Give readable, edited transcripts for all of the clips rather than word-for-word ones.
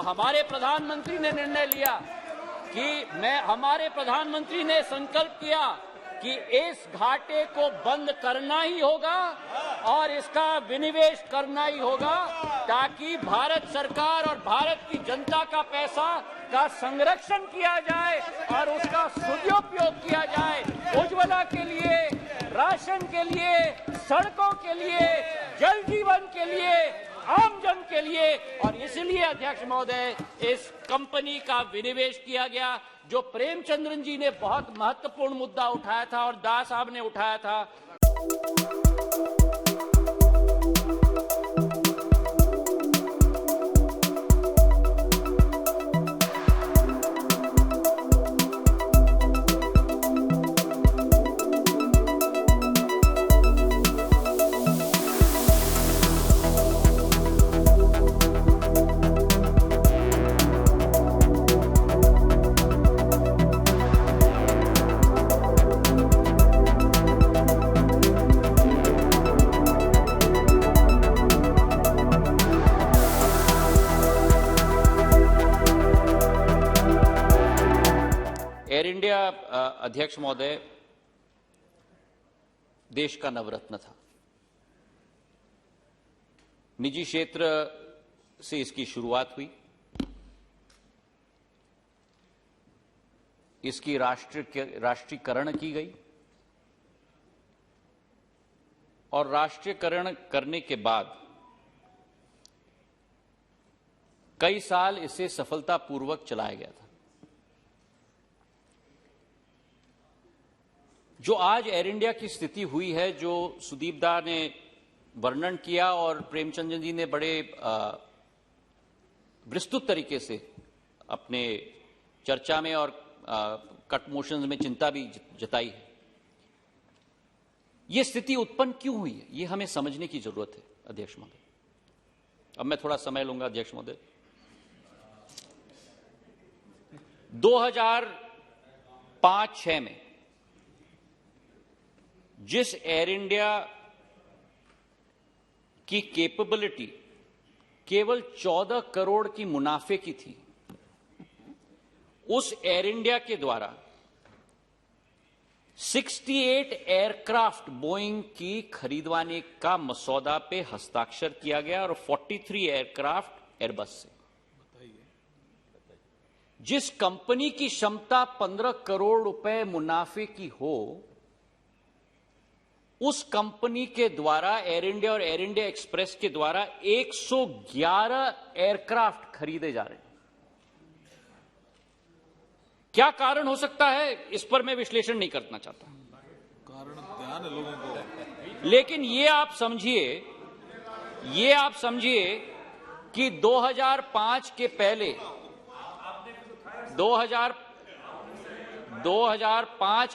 हमारे प्रधानमंत्री ने निर्णय लिया कि हमारे प्रधानमंत्री ने संकल्प किया कि इस घाटे को बंद करना ही होगा और इसका विनिवेश करना ही होगा, ताकि भारत सरकार और भारत की जनता का पैसा का संरक्षण किया जाए और उसका सदुपयोग किया जाए, उज्ज्वला के लिए, राशन के लिए, सड़कों के लिए, जल जीवन के लिए, आम जन के लिए। और इसलिए अध्यक्ष महोदय, इस कंपनी का विनिवेश किया गया। जो प्रेमचंद्रन जी ने बहुत महत्वपूर्ण मुद्दा उठाया था और दास साहब ने उठाया था, एयर इंडिया अध्यक्ष महोदय देश का नवरत्न था। निजी क्षेत्र से इसकी शुरुआत हुई, इसकी राष्ट्रीयकरण की गई और राष्ट्रीयकरण करने के बाद कई साल इसे सफलतापूर्वक चलाया गया था। जो आज एयर इंडिया की स्थिति हुई है, जो सुदीप दा ने वर्णन किया और प्रेमचंद्र जी ने बड़े विस्तृत तरीके से अपने चर्चा में और कट मोशंस में चिंता भी जताई है। यह स्थिति उत्पन्न क्यों हुई है, यह हमें समझने की जरूरत है अध्यक्ष महोदय। अब मैं थोड़ा समय लूंगा अध्यक्ष महोदय। 2005-06 में जिस एयर इंडिया की कैपेबिलिटी केवल 14 करोड़ की मुनाफे की थी, उस एयर इंडिया के द्वारा 68 एयरक्राफ्ट बोइंग की खरीदवाने का मसौदा पे हस्ताक्षर किया गया और 43 एयरक्राफ्ट एयरबस से। जिस कंपनी की क्षमता 15 करोड़ रुपए मुनाफे की हो, उस कंपनी के द्वारा एयर इंडिया और एयर इंडिया एक्सप्रेस के द्वारा 111 एयरक्राफ्ट खरीदे जा रहे हैं। क्या कारण हो सकता है, इस पर मैं विश्लेषण नहीं करना चाहता। कारण ध्यान है लोगों को, लेकिन ये आप समझिए कि 2005 के पहले 2005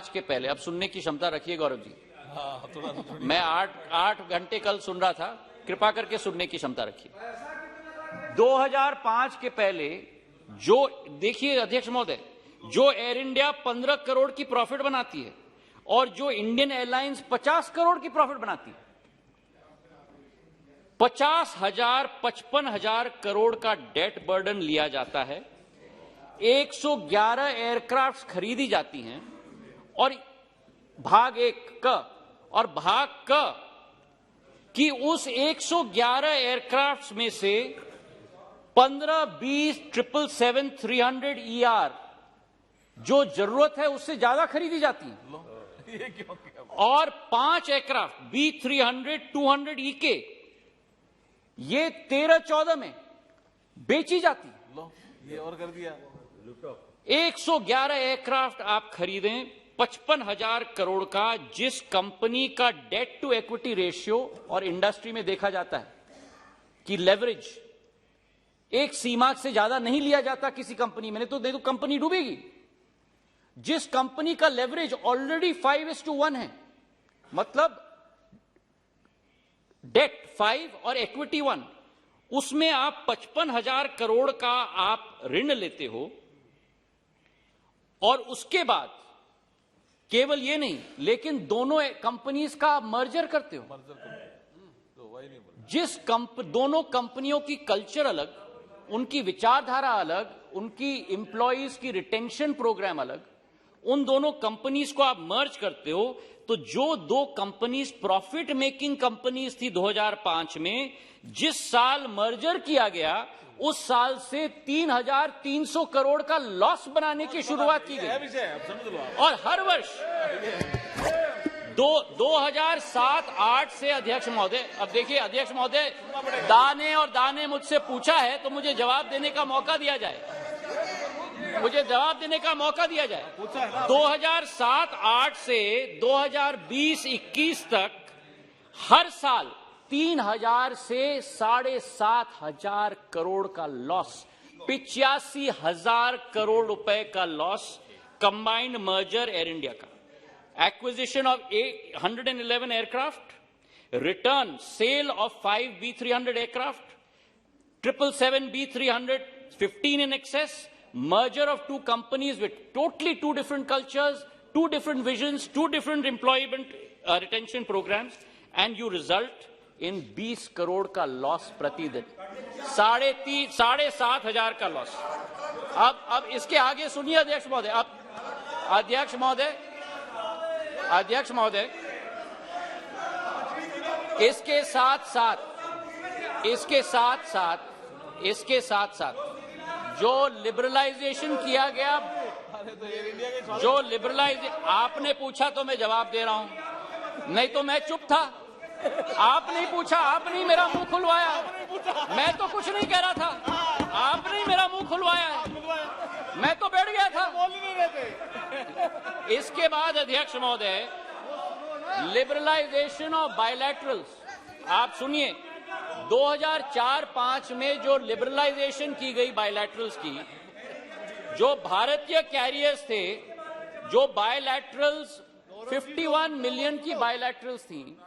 के पहले, अब सुनने की क्षमता रखिए गौरव जी। मैं 8 घंटे कल सुन रहा था, कृपा करके सुनने की क्षमता रखिए। 2005 के पहले जो देखिए अध्यक्ष महोदय, जो एयर इंडिया 15 करोड़ की प्रॉफिट बनाती है और जो इंडियन एयरलाइंस 50 करोड़ की प्रॉफिट बनाती है, 55,000 करोड़ का डेट बर्डन लिया जाता है, 111 एयरक्राफ्ट खरीदी जाती हैं और भाग क कि उस 111 एयरक्राफ्ट में से 15-20 777-300ER जो जरूरत है उससे ज्यादा खरीदी जाती है और 5 एयरक्राफ्ट B300-200EK ये 13-14 में बेची जाती है। ये और कर दिया। 111 एयरक्राफ्ट आप खरीदें 55,000 करोड़ का, जिस कंपनी का डेट टू इक्विटी रेशियो और इंडस्ट्री में देखा जाता है कि लेवरेज एक सीमा से ज्यादा नहीं लिया जाता किसी कंपनी में, नहीं तो कंपनी डूबेगी। जिस कंपनी का लेवरेज ऑलरेडी 5:1 है, मतलब डेट 5 और इक्विटी 1, उसमें आप 55,000 करोड़ का आप ऋण लेते हो और उसके बाद केवल ये नहीं, लेकिन दोनों कंपनीज का मर्जर करते हो। दोनों कंपनियों की कल्चर अलग, उनकी विचारधारा अलग, उनकी एम्प्लॉइज की रिटेंशन प्रोग्राम अलग, उन दोनों कंपनीज को आप मर्ज करते हो तो जो दो कंपनीज प्रॉफिट मेकिंग कंपनीज थी 2005 में, जिस साल मर्जर किया गया उस साल से 3,300 करोड़ का लॉस बनाने की शुरुआत की गई। और हर वर्ष 2007-8 से अध्यक्ष महोदय, अब देखिए अध्यक्ष महोदय, दाने मुझसे पूछा है तो मुझे जवाब देने का मौका दिया जाए, मुझे जवाब देने का मौका दिया जाए। 2007-8 से 2020-21 तक हर साल 3,000 से 7,500 करोड़ का लॉस, 85,000 करोड़ रुपए का loss, combined merger air India का, acquisition of 111 aircraft, return, sale of 5 B300 aircraft, 777 B300, 15 in excess, merger of two companies with totally two different cultures, two different visions, two different employment retention programs, and you result in 20 crore का loss प्रतिदिन, 7,500 का loss. अब इसके आगे सुनिए अध्यक्ष महोदय, अब अध्यक्ष महोदय, इसके साथ साथ जो लिबरलाइजेशन किया गया, आपने पूछा तो मैं जवाब दे रहा हूं, नहीं तो मैं चुप था। आपने ही पूछा, आपने ही मेरा मुंह खुलवाया, मैं तो कुछ नहीं कह रहा था, आपने ही मेरा मुंह खुलवाया है, मैं तो बैठ गया था। इसके बाद अध्यक्ष महोदय, लिबरलाइजेशन ऑफ बायलैटरल्स, आप सुनिए, 2004-5 में जो लिबरलाइजेशन की गई बायलैटरल्स की, जो भारतीय कैरियर्स थे, जो बायलैटरल्स 51 मिलियन की बायलैटरल्स थी,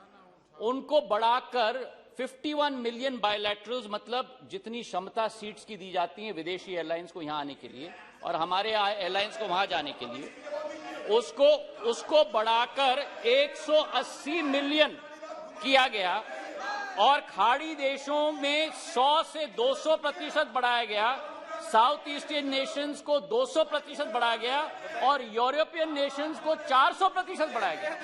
उनको बढ़ाकर 51 मिलियन बायलैटरल्स, मतलब जितनी क्षमता सीट्स की दी जाती हैं विदेशी एयरलाइंस को यहां आने के लिए और हमारे एयरलाइंस को वहां जाने के लिए, उसको बढ़ाकर 180 मिलियन किया गया और खाड़ी देशों में 100 से 200% बढ़ाया गया, साउथ ईस्टर्न नेशंस को 200% बढ़ाया गया और यूरोपियन नेशंस को 400% बढ़ाया गया,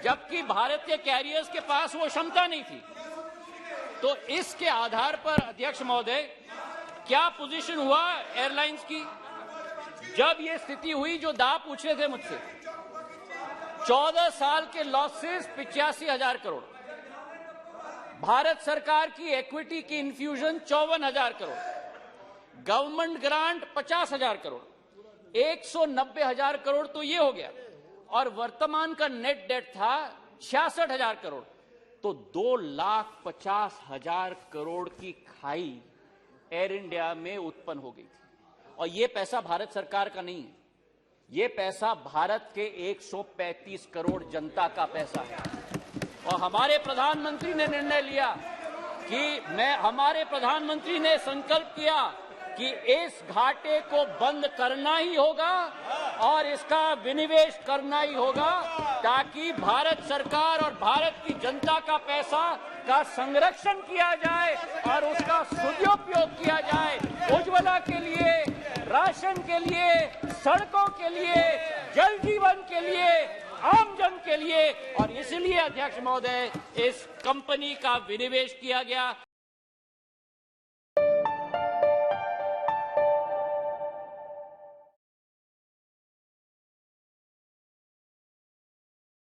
जबकि भारतीय कैरियर्स के पास वो क्षमता नहीं थी। तो इसके आधार पर अध्यक्ष महोदय, क्या पोजीशन हुआ एयरलाइंस की जब ये स्थिति हुई जो दा पूछ रहे थे मुझसे? 14 साल के लॉसेस 85,000 करोड़, भारत सरकार की इक्विटी की infusion 54,000 crore, government grant 50,000 crore, 190,000 crore तो ये हो गया, और वर्तमान का नेट डेट था 66,000 करोड़, तो 2,50,000 करोड़ की खाई एयर इंडिया में उत्पन्न हो गई थी। और ये पैसा भारत सरकार का नहीं है, ये पैसा भारत के 135 करोड़ जनता का पैसा है। और हमारे प्रधानमंत्री ने निर्णय लिया कि हमारे प्रधानमंत्री ने संकल्प किया कि इस घाटे को बंद करना ही होगा और इसका विनिवेश करना ही होगा, ताकि भारत सरकार और भारत की जनता का पैसा का संरक्षण किया जाए और उसका सदुपयोग किया जाए, उज्ज्वला के लिए, राशन के लिए, सड़कों के लिए, जल जीवन के लिए, आम जन के लिए। और इसलिए अध्यक्ष महोदय, इस कंपनी का विनिवेश किया गया।